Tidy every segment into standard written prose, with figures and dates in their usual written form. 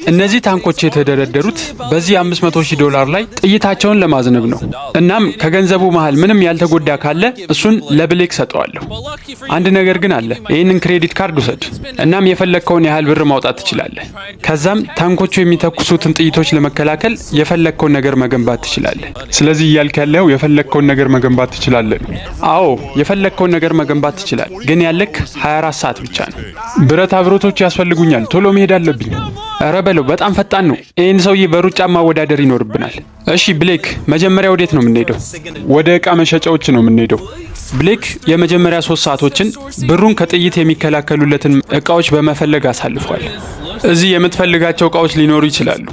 እነዚህ ታንኮች የተደረደሩት በዚህ $500,000 ላይ ጥይታቸውን ለማዝነብ ነው። እናም ከገንዘቡ መሃል ምንም ያልተጎዳ ካለ እሱን ለብሌክ ሰጠዋለሁ። አንድ ነገር ግን አለ። ይህንን ክሬዲት ካርድ ውሰድ። እናም የፈለግከውን ያህል ብር ማውጣት ትችላለህ። ከዛም ታንኮቹ የሚተኩሱትን ጥይቶች ለመከላከል የፈለግከውን ነገር መገንባት ትችላለህ። ስለዚህ እያልክ ያለው የፈለግከውን ነገር መገንባት ትችላለህ። አዎ የፈለግከውን ነገር መገንባት ትችላለህ፣ ግን ያለክ 24 ሰዓት ብቻ ነው። ብረታ ብረቶች ያስፈልጉኛል፣ ቶሎ መሄድ አለብኝ። ኧረ በለው በጣም ፈጣን ነው። ይህን ሰውዬ በሩጫ ማወዳደር ይኖርብናል። እሺ ብሌክ፣ መጀመሪያ ወዴት ነው የምንሄደው? ወደ ዕቃ መሸጫዎች ነው የምንሄደው። ብሌክ የመጀመሪያ 3 ሰዓቶችን ብሩን ከጥይት የሚከላከሉለትን ዕቃዎች በመፈለግ አሳልፏል። እዚህ የምትፈልጋቸው ዕቃዎች ሊኖሩ ይችላሉ።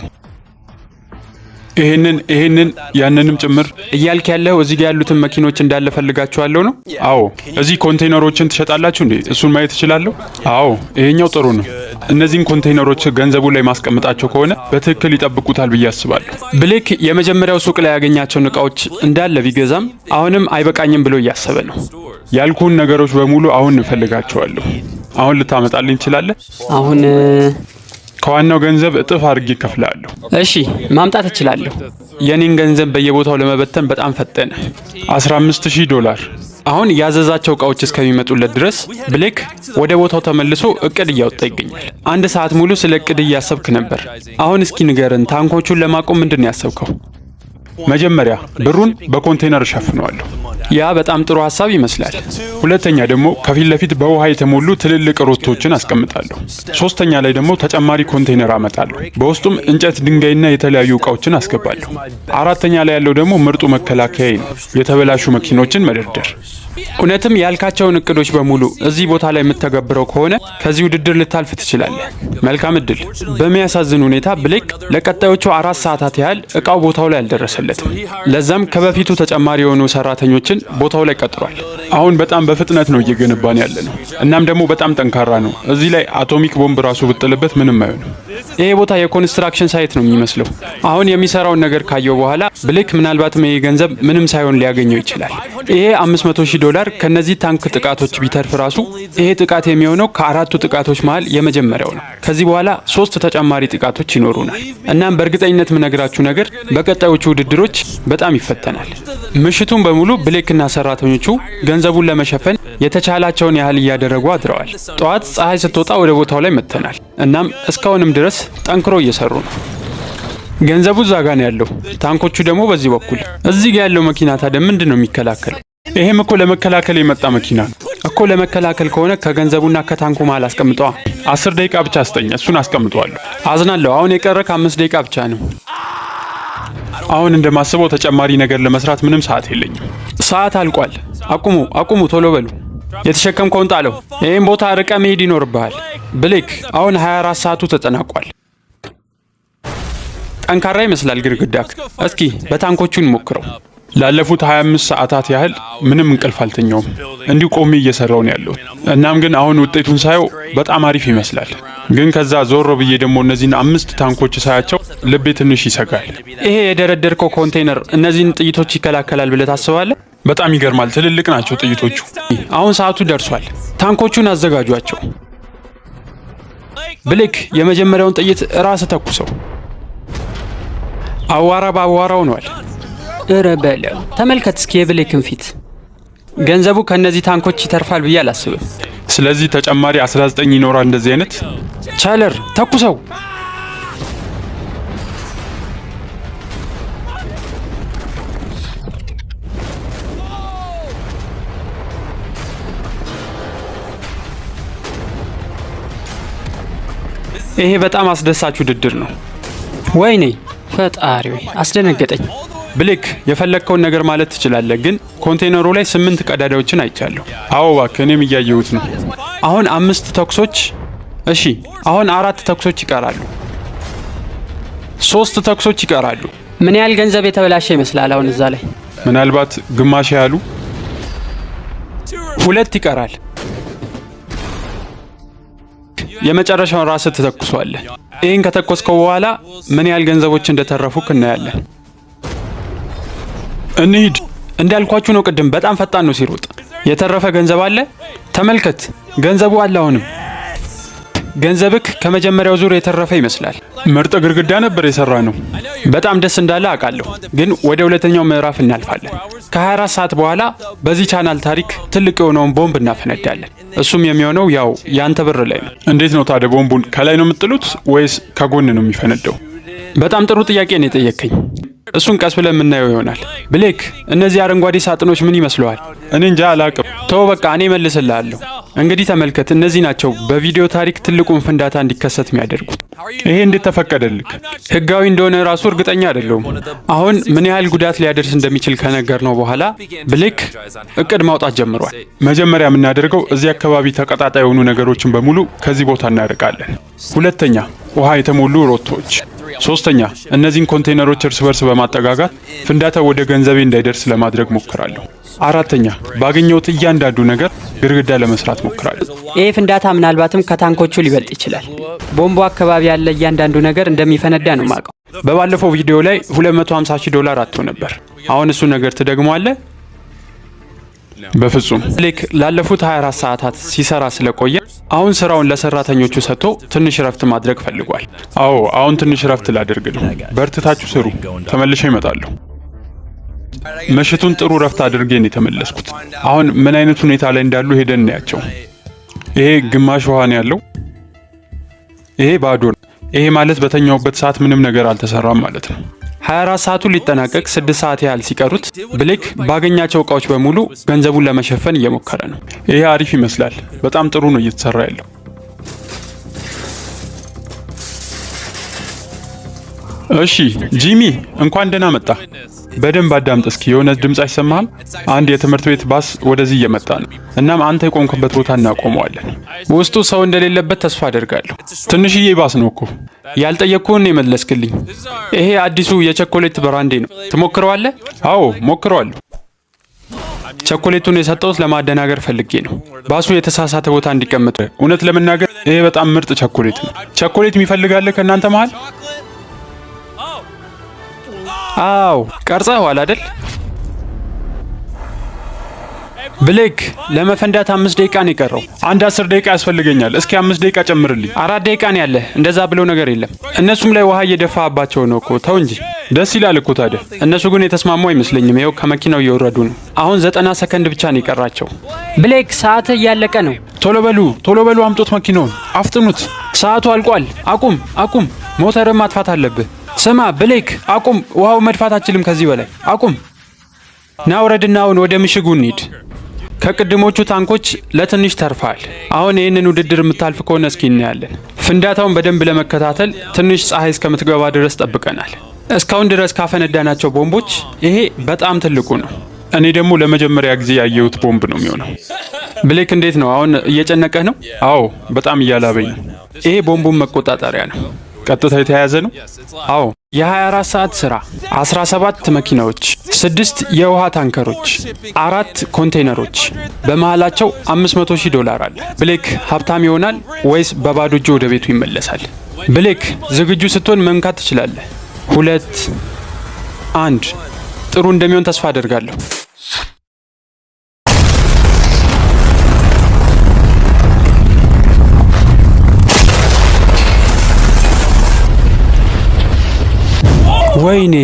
ይሄንን ያንንም ጭምር እያልክ ያለው እዚህ ጋር ያሉትን መኪኖች እንዳለ ፈልጋቸዋለሁ ነው? አዎ። እዚህ ኮንቴይነሮችን ትሸጣላችሁ እንዴ? እሱን ማየት እችላለሁ? አዎ፣ ይሄኛው ጥሩ ነው። እነዚህን ኮንቴይነሮች ገንዘቡ ላይ ማስቀመጣቸው ከሆነ በትክክል ይጠብቁታል ብዬ አስባለሁ። ብሌክ የመጀመሪያው ሱቅ ላይ ያገኛቸውን ዕቃዎች እንዳለ ቢገዛም አሁንም አይበቃኝም ብሎ እያሰበ ነው። ያልኩን ነገሮች በሙሉ አሁን እፈልጋቸዋለሁ። አሁን ልታመጣልኝ ትችላለህ? አሁን ከዋናው ገንዘብ እጥፍ አድርጌ እከፍላለሁ። እሺ ማምጣት እችላለሁ። የኔን ገንዘብ በየቦታው ለመበተን በጣም ፈጠነ። $15,000። አሁን ያዘዛቸው ዕቃዎች እስከሚመጡለት ድረስ ብሌክ ወደ ቦታው ተመልሶ እቅድ እያወጣ ይገኛል። 1 ሰዓት ሙሉ ስለ እቅድ እያሰብክ ነበር። አሁን እስኪ ንገረን፣ ታንኮቹን ለማቆም ምንድን ነው ያሰብከው? መጀመሪያ ብሩን በኮንቴይነር እሸፍነዋለሁ። ያ በጣም ጥሩ ሐሳብ ይመስላል። ሁለተኛ ደግሞ ከፊት ለፊት በውሃ የተሞሉ ትልልቅ ሮቶዎችን አስቀምጣለሁ። ሶስተኛ ላይ ደግሞ ተጨማሪ ኮንቴይነር አመጣለሁ። በውስጡም እንጨት፣ ድንጋይና የተለያዩ ዕቃዎችን አስገባለሁ። አራተኛ ላይ ያለው ደግሞ ምርጡ መከላከያ ነው፣ የተበላሹ መኪኖችን መደርደር። እውነትም ያልካቸውን እቅዶች በሙሉ እዚህ ቦታ ላይ የምትተገብረው ከሆነ ከዚህ ውድድር ልታልፍ ትችላለህ። መልካም እድል። በሚያሳዝን ሁኔታ ብሌክ ለቀጣዮቹ 4 ሰዓታት ያህል ዕቃው ቦታው ላይ አልደረሰለትም። ለዛም ከበፊቱ ተጨማሪ የሆኑ ሰራተኞችን ቦታው ላይ ቀጥሯል። አሁን በጣም በፍጥነት ነው እየገነባን ያለ ነው። እናም ደግሞ በጣም ጠንካራ ነው። እዚህ ላይ አቶሚክ ቦምብ ራሱ ብጥልበት ምንም አይሆንም። ይሄ ቦታ የኮንስትራክሽን ሳይት ነው የሚመስለው። አሁን የሚሰራውን ነገር ካየው በኋላ ብሌክ ምናልባትም ይሄ ገንዘብ ምንም ሳይሆን ሊያገኘው ይችላል። ይሄ $500,000 ከነዚህ ታንክ ጥቃቶች ቢተርፍ ራሱ ይሄ ጥቃት የሚሆነው ከ4ቱ ጥቃቶች መሃል የመጀመሪያው ነው። ከዚህ በኋላ 3 ተጨማሪ ጥቃቶች ይኖሩናል። እናም በእርግጠኝነት የምነግራችሁ ነገር በቀጣዮቹ ውድድሮች በጣም ይፈተናል። ምሽቱን በሙሉ ብሌክና ሰራተኞቹ ገንዘቡን ለመሸፈን የተቻላቸውን ያህል እያደረጉ አድረዋል። ጠዋት ፀሐይ ስትወጣ ወደ ቦታው ላይ መጥተናል። እናም እስካሁንም ድረስ ጠንክሮ እየሰሩ ነው። ገንዘቡ እዛ ጋ ነው ያለው፣ ታንኮቹ ደግሞ በዚህ በኩል። እዚህ ጋር ያለው መኪና ታዲያ ምንድን ነው የሚከላከለው? ይሄም እኮ ለመከላከል የመጣ መኪና ነው እኮ። ለመከላከል ከሆነ ከገንዘቡና ከታንኩ መሃል አስቀምጠዋ። 10 ደቂቃ ብቻ አስጠኝ፣ እሱን አስቀምጠዋለሁ። አዝናለሁ፣ አሁን የቀረ ከ5 ደቂቃ ብቻ ነው። አሁን እንደማስበው ተጨማሪ ነገር ለመስራት ምንም ሰዓት የለኝም። ሰዓት አልቋል። አቁሙ፣ ቶሎ በሉ። የተሸከምከውን ጣለው። ይህን ቦታ ርቀ መሄድ ይኖርብሃል። ብሌክ፣ አሁን 24 ሰዓቱ ተጠናቋል። ጠንካራ ይመስላል ግድግዳክ። እስኪ በታንኮቹን ሞክረው። ላለፉት 25 ሰዓታት ያህል ምንም እንቅልፍ አልተኛውም። እንዲሁ ቆሜ እየሰራው ነው ያለው። እናም ግን አሁን ውጤቱን ሳየው በጣም አሪፍ ይመስላል። ግን ከዛ ዞሮ ብዬ ደግሞ እነዚህን 5 ታንኮች ሳያቸው ልቤ ትንሽ ይሰጋል። ይሄ የደረደርከው ኮንቴይነር እነዚህን ጥይቶች ይከላከላል ብለህ ታስባለህ? በጣም ይገርማል። ትልልቅ ናቸው ጥይቶቹ። አሁን ሰዓቱ ደርሷል። ታንኮቹን አዘጋጇቸው። ብሌክ፣ የመጀመሪያውን ጥይት ራስ ተኩሰው። አዋራ በአዋራ ሆኗል። እረ በለው፣ ተመልከት እስኪ የብሌክን ፊት። ገንዘቡ ከነዚህ ታንኮች ይተርፋል ብዬ አላስብም። ስለዚህ ተጨማሪ 19 ይኖራል። እንደዚህ አይነት ቻለር፣ ተኩሰው። ይሄ በጣም አስደሳች ውድድር ነው። ወይኔ ፈጣሪ፣ አስደነገጠኝ። ብሌክ፣ የፈለግከውን ነገር ማለት ትችላለህ፣ ግን ኮንቴይነሩ ላይ 8 ቀዳዳዎችን አይቻለሁ። አዎ እባክህ፣ እኔም እያየሁት ነው። አሁን 5 ተኩሶች። እሺ፣ አሁን 4 ተኩሶች ይቀራሉ። 3 ተኩሶች ይቀራሉ። ምን ያህል ገንዘብ የተበላሸ ይመስላል አሁን እዛ ላይ? ምናልባት ግማሽ ያህሉ። 2 ይቀራል። የመጨረሻውን ራስህ ትተኩሷለህ። ይህን ከተኮስከው በኋላ ምን ያህል ገንዘቦች እንደተረፉ እናያለን። እንሂድ። እንዳልኳችሁ ነው ቅድም፣ በጣም ፈጣን ነው ሲሮጥ። የተረፈ ገንዘብ አለ፣ ተመልከት። ገንዘቡ አለ። አሁንም ገንዘብክ ከመጀመሪያው ዙር የተረፈ ይመስላል። ምርጥ ግድግዳ ነበር የሰራ ነው። በጣም ደስ እንዳለ አውቃለሁ፣ ግን ወደ ሁለተኛው ምዕራፍ እናልፋለን። ከ24 ሰዓት በኋላ በዚህ ቻናል ታሪክ ትልቅ የሆነውን ቦምብ እናፈነዳለን። እሱም የሚሆነው ያው ያንተ ብር ላይ ነው። እንዴት ነው ታዲያ ቦምቡን ከላይ ነው የምጥሉት ወይስ ከጎን ነው የሚፈነደው? በጣም ጥሩ ጥያቄ ነው የጠየከኝ። እሱን ቀስ ብለን የምናየው ይሆናል። ብሌክ፣ እነዚህ አረንጓዴ ሳጥኖች ምን ይመስለዋል? እኔ እንጃ አላቅም። ተው በቃ እኔ መልስልሃለሁ። እንግዲህ ተመልከት፣ እነዚህ ናቸው በቪዲዮ ታሪክ ትልቁን ፍንዳታ እንዲከሰት የሚያደርጉት። ይሄ እንዴት ተፈቀደልክ? ህጋዊ እንደሆነ ራሱ እርግጠኛ አይደለሁም። አሁን ምን ያህል ጉዳት ሊያደርስ እንደሚችል ከነገር ነው በኋላ ብሌክ እቅድ ማውጣት ጀምሯል። መጀመሪያ የምናደርገው እዚህ አካባቢ ተቀጣጣይ የሆኑ ነገሮችን በሙሉ ከዚህ ቦታ እናርቃለን። ሁለተኛ፣ ውሃ የተሞሉ ሮቶዎች። ሶስተኛ፣ እነዚህን ኮንቴነሮች እርስ በርስ በማጠጋጋት ፍንዳታው ወደ ገንዘቤ እንዳይደርስ ለማድረግ ሞክራለሁ። አራተኛ፣ ባገኘሁት እያንዳንዱ ነገር ግድግዳ ለመስራት ሞክራለሁ። ይህ ፍንዳታ ምናልባትም ከታንኮቹ ሊበልጥ ይችላል። ቦምቡ አካባቢ ያለ እያንዳንዱ ነገር እንደሚፈነዳ ነው የማውቀው። በባለፈው ቪዲዮ ላይ $250,000 አጥቶ ነበር። አሁን እሱ ነገር ትደግመዋለህ? በፍጹም። ብሌክ ላለፉት 24 ሰዓታት ሲሰራ ስለቆየ አሁን ስራውን ለሰራተኞቹ ሰጥቶ ትንሽ ረፍት ማድረግ ፈልጓል። አዎ፣ አሁን ትንሽ ረፍት ላድርግ ነው። በርትታችሁ ስሩ፣ ተመልሼ እመጣለሁ። ምሽቱን ጥሩ ረፍት አድርጌ ነው የተመለስኩት። አሁን ምን አይነት ሁኔታ ላይ እንዳሉ ሄደን እናያቸው። ይሄ ግማሽ ውሃ ነው ያለው፣ ይሄ ባዶ ነው። ይሄ ማለት በተኛውበት ሰዓት ምንም ነገር አልተሰራም ማለት ነው። 24 ሰዓቱ ሊጠናቀቅ 6 ሰዓት ያህል ሲቀሩት ብሌክ ባገኛቸው እቃዎች በሙሉ ገንዘቡን ለመሸፈን እየሞከረ ነው። ይሄ አሪፍ ይመስላል። በጣም ጥሩ ነው እየተሰራ ያለው። እሺ ጂሚ፣ እንኳን ደህና መጣ። በደንብ አዳምጥ እስኪ። የሆነ ድምጽ አይሰማህም? አንድ የትምህርት ቤት ባስ ወደዚህ እየመጣ ነው። እናም አንተ የቆምክበት ቦታ እናቆመዋለን። ውስጡ ሰው እንደሌለበት ተስፋ አደርጋለሁ። ትንሽዬ ባስ ነው እኮ። ያልጠየቅኩህን የመለስክልኝ። ይሄ አዲሱ የቸኮሌት ብራንዴ ነው። ትሞክረዋለህ? አዎ ሞክረዋለሁ። ቸኮሌቱን የሰጠሁት ለማደናገር ፈልጌ ነው፣ ባሱ የተሳሳተ ቦታ እንዲቀመጥ። እውነት ለመናገር ይሄ በጣም ምርጥ ቸኮሌት ነው። ቸኮሌት የሚፈልጋለህ ከእናንተ መሃል? አው ቀርጸኸዋል አይደል? ብሌክ፣ ለመፈንዳት 5 ደቂቃ ነው የቀረው። አንድ 10 ደቂቃ ያስፈልገኛል። እስኪ 5 ደቂቃ ጨምርልኝ። 4 ደቂቃ ነው ያለ። እንደዛ ብለው ነገር የለም። እነሱም ላይ ውሃ እየደፋባቸው ነው እኮ። ተው እንጂ። ደስ ይላል እኮ ታዲያ። እነሱ ግን የተስማሙ አይመስለኝም። ይኸው ከመኪናው እየወረዱ ነው። አሁን 90 ሰከንድ ብቻ ነው የቀራቸው። ብሌክ፣ ሰዓት እያለቀ ነው። ቶሎ በሉ፣ አምጦት መኪናውን አፍጥኑት። ሰዓቱ አልቋል። አቁም። ሞተርን ማጥፋት አለብህ። ስማ ብሌክ፣ አቁም። ውሃው መድፋት አችልም ከዚህ በላይ አቁም። ና ውረድና አሁን ወደ ምሽጉ እንሂድ። ከቅድሞቹ ታንኮች ለትንሽ ተርፋል። አሁን ይህንን ውድድር የምታልፍ ከሆነ እስኪ እናያለን። ፍንዳታውን በደንብ ለመከታተል ትንሽ ፀሐይ እስከምትገባ ድረስ ጠብቀናል። እስካሁን ድረስ ካፈነዳናቸው ቦምቦች ይሄ በጣም ትልቁ ነው። እኔ ደግሞ ለመጀመሪያ ጊዜ ያየሁት ቦምብ ነው የሚሆነው። ብሌክ፣ እንዴት ነው አሁን? እየጨነቀህ ነው? አዎ፣ በጣም እያላበኝ ነው። ይሄ ቦምቡን መቆጣጠሪያ ነው። ቀጥታ የተያያዘ ነው። አዎ፣ የ24 ሰዓት ስራ፣ 17 መኪናዎች፣ 6 የውሃ ታንከሮች፣ 4 ኮንቴነሮች፣ በመሃላቸው $500,000 አለ። ብሌክ ሀብታም ይሆናል ወይስ በባዶ እጁ ወደ ቤቱ ይመለሳል? ብሌክ፣ ዝግጁ ስትሆን መንካት ትችላለህ። 2 1 ጥሩ እንደሚሆን ተስፋ አደርጋለሁ። ወይኔ!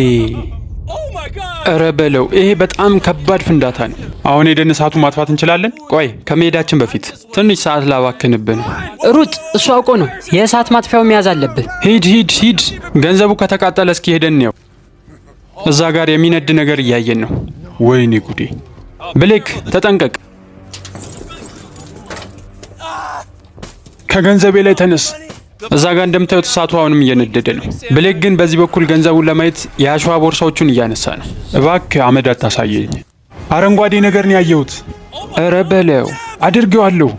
እረ በለው! ይሄ በጣም ከባድ ፍንዳታ ነው። አሁን ሄደን እሳቱን ማጥፋት እንችላለን? ቆይ ከመሄዳችን በፊት ትንሽ ሰዓት ላባክንብን። ሩጥ! እሱ አውቆ ነው። የእሳት ማጥፊያው መያዝ አለብህ። ሂድ። ገንዘቡ ከተቃጠለ እስኪ ሄደን ነው። እዛ ጋር የሚነድ ነገር እያየን ነው። ወይኔ ጉዴ! ብሌክ ተጠንቀቅ። ከገንዘቤ ላይ ተነስ። እዛ ጋር እንደምታዩት እሳቱ አሁንም እየነደደ ነው። ብሌክ ግን በዚህ በኩል ገንዘቡን ለማየት የአሸዋ ቦርሳዎቹን እያነሳ ነው። እባክህ አመድ አታሳየኝ። አረንጓዴ ነገር ነው ያየሁት። እረ በለው! አድርጌዋለሁ።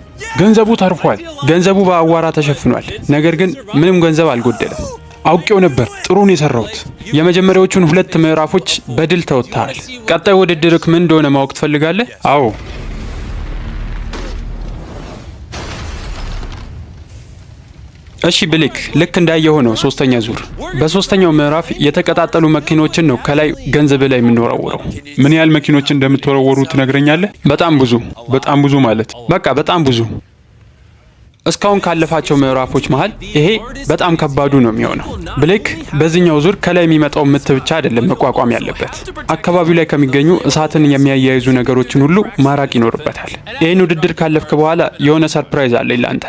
ገንዘቡ ተርፏል። ገንዘቡ በአዋራ ተሸፍኗል። ነገር ግን ምንም ገንዘብ አልጎደለም። አውቄው ነበር። ጥሩ ነው የሰራሁት። የመጀመሪያዎቹን 2 ምዕራፎች በድል ተወጥተሃል። ቀጣይ ውድድርክ ምን እንደሆነ ማወቅ ትፈልጋለህ? አዎ። እሺ ብሌክ፣ ልክ እንዳየው ነው 3ኛ ዙር። በ3ኛው ምዕራፍ የተቀጣጠሉ መኪኖችን ነው ከላይ ገንዘብ ላይ የምንወረውረው። ምን ያህል መኪኖች እንደምትወረወሩ ትነግረኛለህ? በጣም ብዙ ማለት በቃ በጣም ብዙ። እስካሁን ካለፋቸው ምዕራፎች መሃል ይሄ በጣም ከባዱ ነው የሚሆነው። ብሌክ በዚህኛው ዙር ከላይ የሚመጣው ምት ብቻ አይደለም መቋቋም ያለበት፣ አካባቢው ላይ ከሚገኙ እሳትን የሚያያይዙ ነገሮችን ሁሉ ማራቅ ይኖርበታል። ይህን ውድድር ካለፍክ በኋላ የሆነ ሰርፕራይዝ አለኝ ላንተ።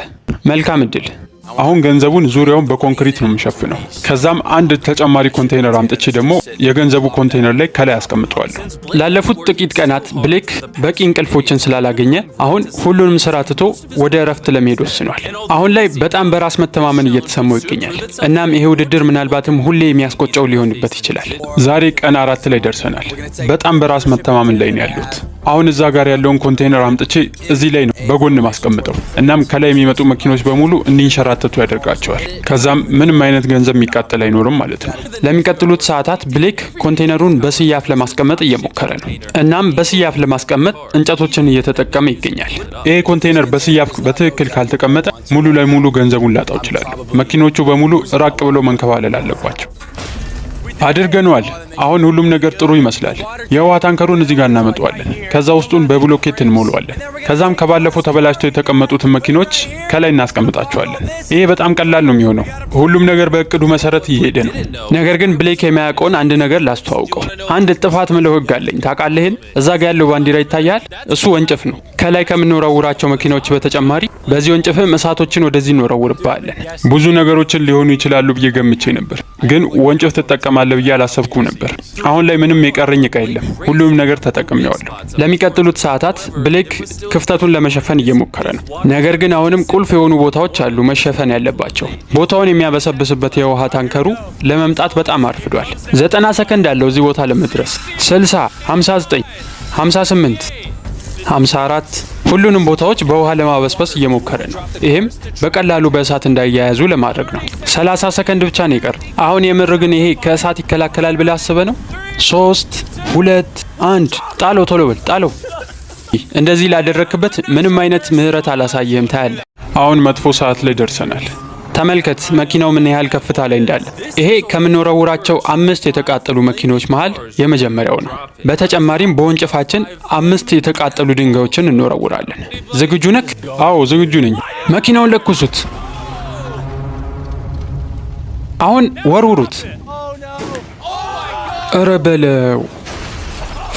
መልካም እድል። አሁን ገንዘቡን ዙሪያውን በኮንክሪት ነው የምሸፍነው። ከዛም አንድ ተጨማሪ ኮንቴይነር አምጥቼ ደግሞ የገንዘቡ ኮንቴይነር ላይ ከላይ አስቀምጠዋለሁ። ላለፉት ጥቂት ቀናት ብሌክ በቂ እንቅልፎችን ስላላገኘ አሁን ሁሉንም ስራ ትቶ ወደ እረፍት ለመሄድ ወስኗል። አሁን ላይ በጣም በራስ መተማመን እየተሰማው ይገኛል። እናም ይሄ ውድድር ምናልባትም ሁሌ የሚያስቆጨው ሊሆንበት ይችላል። ዛሬ ቀን 4 ላይ ደርሰናል። በጣም በራስ መተማመን ላይ ነው ያሉት። አሁን እዛ ጋር ያለውን ኮንቴይነር አምጥቼ እዚህ ላይ ነው በጎን ማስቀምጠው። እናም ከላይ የሚመጡ መኪኖች በሙሉ እንዲንሸራተቱ ያደርጋቸዋል። ከዛም ምንም አይነት ገንዘብ የሚቃጠል አይኖርም ማለት ነው። ለሚቀጥሉት ሰዓታት ብሌክ ኮንቴይነሩን በስያፍ ለማስቀመጥ እየሞከረ ነው። እናም በስያፍ ለማስቀመጥ እንጨቶችን እየተጠቀመ ይገኛል። ይሄ ኮንቴይነር በስያፍ በትክክል ካልተቀመጠ ሙሉ ለሙሉ ገንዘቡን ላጣው ይችላል። መኪኖቹ በሙሉ ራቅ ብሎ መንከባለል አለባቸው። አድርገነዋል። አሁን ሁሉም ነገር ጥሩ ይመስላል። የውሃ ታንከሩን እዚህ ጋር እናመጣዋለን። ከዛ ውስጡን በብሎኬት እንሞላዋለን። ከዛም ከባለፈው ተበላሽተው የተቀመጡትን መኪኖች ከላይ እናስቀምጣቸዋለን። ይሄ በጣም ቀላል ነው የሚሆነው። ሁሉም ነገር በእቅዱ መሰረት እየሄደ ነው። ነገር ግን ብሌክ የማያውቀውን አንድ ነገር ላስተዋውቀው። አንድ ጥፋት ምለው ህግ አለኝ። ታውቃለህ? ይሄን እዛ ጋር ያለው ባንዲራ ይታያል? እሱ ወንጭፍ ነው። ከላይ ከምንወረውራቸው መኪናዎች በተጨማሪ በዚህ ወንጭፍም እሳቶችን ወደዚህ እንወረውርባለን። ብዙ ነገሮችን ሊሆኑ ይችላሉ ብዬ ገምቼ ነበር፣ ግን ወንጭፍ ትጠቀማለህ ብዬ አላሰብኩም ነበር። አሁን ላይ ምንም የቀረኝ እቃ የለም። ሁሉም ነገር ተጠቅሜዋለሁ። ለሚቀጥሉት ሰዓታት ብሌክ ክፍተቱን ለመሸፈን እየሞከረ ነው። ነገር ግን አሁንም ቁልፍ የሆኑ ቦታዎች አሉ መሸፈን ያለባቸው። ቦታውን የሚያበሰብስበት የውሃ ታንከሩ ለመምጣት በጣም አርፍዷል። 90 ሰከንድ አለው እዚህ ቦታ ለመድረስ። 60፣ 59፣ 58፣ 54 ሁሉንም ቦታዎች በውሃ ለማበስበስ እየሞከረ ነው። ይህም በቀላሉ በእሳት እንዳያያዙ ለማድረግ ነው። 30 ሰከንድ ብቻ ነው የቀረው። አሁን የምር ግን ይሄ ከእሳት ይከላከላል ብለህ አስበህ ነው? 3፣ 2፣ 1 ጣለው፣ ቶሎ በል ጣለው። እንደዚህ ላደረክበት ምንም አይነት ምህረት አላሳየህም። ታያለህ። አሁን መጥፎ ሰዓት ላይ ደርሰናል። ተመልከት መኪናው ምን ያህል ከፍታ ላይ እንዳለ። ይሄ ከምንወረውራቸው 5 የተቃጠሉ መኪኖች መሃል የመጀመሪያው ነው። በተጨማሪም በወንጭፋችን 5 የተቃጠሉ ድንጋዮችን እንወረውራለን። ዝግጁ ነክ? አዎ ዝግጁ ነኝ። መኪናውን ለኩሱት። አሁን ወርውሩት። እረ በለው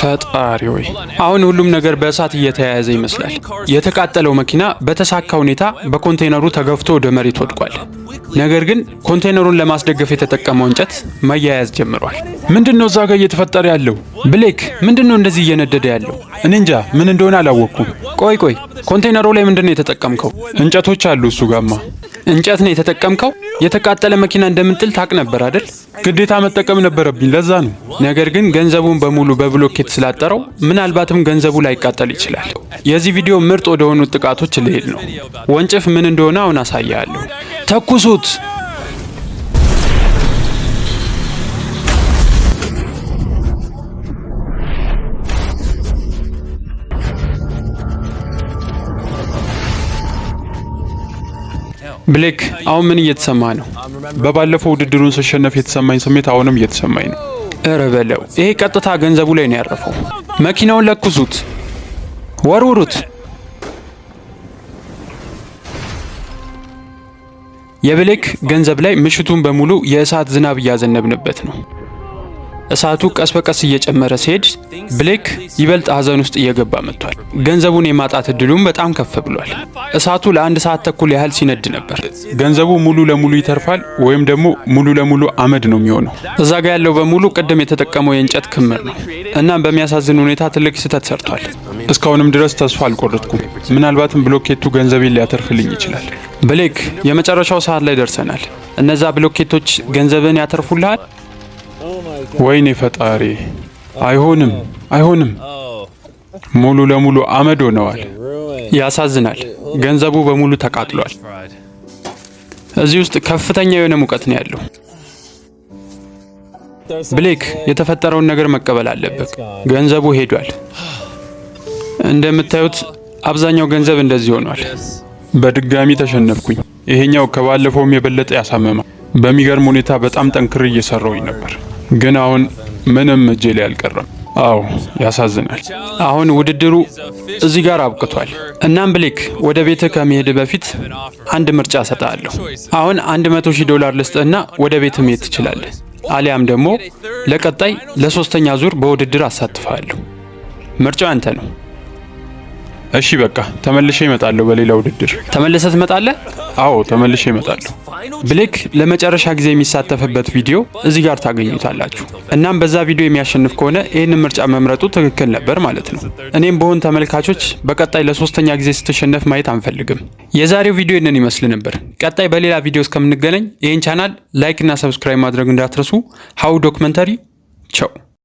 ፈጣሪ ወይ! አሁን ሁሉም ነገር በእሳት እየተያያዘ ይመስላል። የተቃጠለው መኪና በተሳካ ሁኔታ በኮንቴይነሩ ተገፍቶ ወደ መሬት ወድቋል። ነገር ግን ኮንቴይነሩን ለማስደገፍ የተጠቀመው እንጨት መያያዝ ጀምሯል። ምንድነው እዛ ጋር እየተፈጠረ ያለው? ብሌክ ምንድነው እንደዚህ እየነደደ ያለው? እኔ እንጃ ምን እንደሆነ አላወቅኩም። ቆይ ኮንቴይነሩ ላይ ምንድነው የተጠቀምከው? እንጨቶች አሉ እሱ ጋማ። እንጨት ነው የተጠቀምከው? የተቃጠለ መኪና እንደምንጥል ታቅ ነበር አይደል? ግዴታ መጠቀም ነበረብኝ፣ ለዛ ነው። ነገር ግን ገንዘቡን በሙሉ በብሎኬት ስላጠረው ምናልባትም ገንዘቡ ላይቃጠል ይችላል። የዚህ ቪዲዮ ምርጥ ወደ ሆኑት ጥቃቶች ልሄድ ነው። ወንጭፍ ምን እንደሆነ አሁን አሳያለሁ። ተኩሱት! ብሌክ አሁን ምን እየተሰማ ነው? በባለፈው ውድድሩን ስሸነፍ የተሰማኝ ስሜት አሁንም እየተሰማኝ ነው። እረ በለው፣ ይሄ ቀጥታ ገንዘቡ ላይ ነው ያረፈው። መኪናውን ለኩሱት፣ ወርውሩት። የብሌክ ገንዘብ ላይ ምሽቱን በሙሉ የእሳት ዝናብ እያዘነብንበት ነው። እሳቱ ቀስ በቀስ እየጨመረ ሲሄድ ብሌክ ይበልጥ ሀዘን ውስጥ እየገባ መጥቷል። ገንዘቡን የማጣት እድሉም በጣም ከፍ ብሏል። እሳቱ ለ1 ሰዓት ተኩል ያህል ሲነድ ነበር። ገንዘቡ ሙሉ ለሙሉ ይተርፋል ወይም ደግሞ ሙሉ ለሙሉ አመድ ነው የሚሆነው። እዛ ጋ ያለው በሙሉ ቅድም የተጠቀመው የእንጨት ክምር ነው። እናም በሚያሳዝን ሁኔታ ትልቅ ስህተት ሰርቷል። እስካሁንም ድረስ ተስፋ አልቆረጥኩም። ምናልባትም ብሎኬቱ ገንዘቤን ሊያተርፍልኝ ይችላል። ብሌክ የመጨረሻው ሰዓት ላይ ደርሰናል። እነዛ ብሎኬቶች ገንዘብን ያተርፉልሃል? ወይኔ ፈጣሪ! አይሆንም። ሙሉ ለሙሉ አመድ ሆነዋል። ያሳዝናል። ገንዘቡ በሙሉ ተቃጥሏል። እዚህ ውስጥ ከፍተኛ የሆነ ሙቀት ነው ያለው። ብሌክ የተፈጠረውን ነገር መቀበል አለበት። ገንዘቡ ሄዷል። እንደምታዩት አብዛኛው ገንዘብ እንደዚህ ሆኗል። በድጋሚ ተሸነፍኩኝ። ይሄኛው ከባለፈውም የበለጠ ያሳመማል። በሚገርም ሁኔታ በጣም ጠንክሬ እየሰራሁኝ ነበር፣ ግን አሁን ምንም እጄ ላይ አልቀረም። አዎ ያሳዝናል። አሁን ውድድሩ እዚህ ጋር አብቅቷል። እናም ብሌክ ወደ ቤትህ ከመሄድ በፊት አንድ ምርጫ እሰጥሃለሁ። አሁን $100,000 ልስጥህና ወደ ቤትህ መሄድ ትችላለህ። አሊያም ደግሞ ለቀጣይ ለሶስተኛ ዙር በውድድር አሳትፍሃለሁ። ምርጫው አንተ ነው። እሺ በቃ ተመልሼ እመጣለሁ። በሌላ ውድድር ተመልሰህ ትመጣለህ? አዎ ተመልሼ እመጣለሁ። ብሌክ ለመጨረሻ ጊዜ የሚሳተፍበት ቪዲዮ እዚህ ጋር ታገኙታላችሁ። እናም በዛ ቪዲዮ የሚያሸንፍ ከሆነ ይህንን ምርጫ መምረጡ ትክክል ነበር ማለት ነው። እኔም በሆን ተመልካቾች በቀጣይ ለሶስተኛ ጊዜ ስትሸነፍ ማየት አንፈልግም። የዛሬው ቪዲዮ ይህንን ይመስል ነበር። ቀጣይ በሌላ ቪዲዮ እስከምንገናኝ ይህን ቻናል ላይክ እና ሰብስክራይብ ማድረግ እንዳትረሱ። ሀው ዶክመንተሪ ቻው።